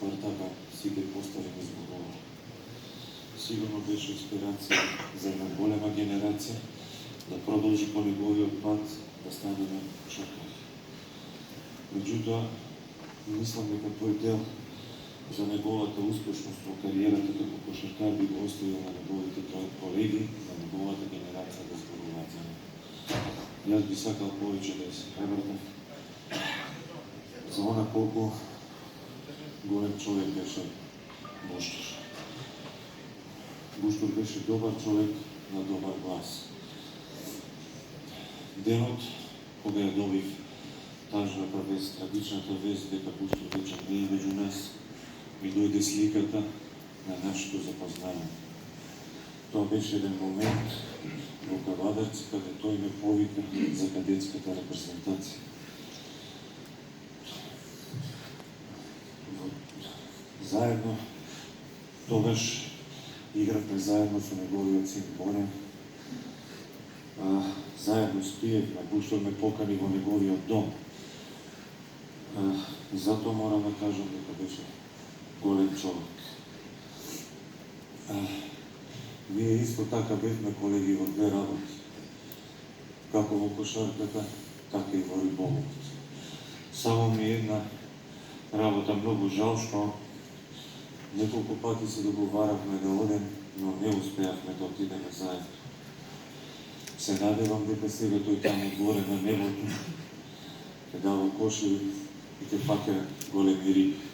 Спартака сите поставени зборува. Сигурно беше инспирација за една голема генерација да продолжи по неговиот пат да станеме кошаркари. Меѓутоа, мислам дека тој дел за неговата успешност во кариерата како кошаркар би го оставил на неговите колеги, на неговата генерација да зборуваат за него. Јас би сакал повеќе да се превртам за она колку голем човек беше Буштур. Буштур беше добар човек на добар глас. Денот, кога ја добив тажната вест, трагичната вест дека Буштур вече не е меѓу нас, ми дојде сликата на нашето запознание. Тоа беше еден момент во Кавадарци, каде тој ме повика за кадетската репрезентација. Заедно, тогаш игравме заедно со неговиот син Борен. Заедно спиевме, Буштур ме покани во неговиот дом. Затоа морам да кажам дека беше голем човек. Ние исто така бевме колеги во две работи. Како во кошарката, така и во риболовот. Само ми една работа многу жал што неколку пати се договаравме да одем, но не успеавме да отидеме заедно. Се надевам дека сега тој таму горе на небото ќе дава кошеви и ќе паке големи риби.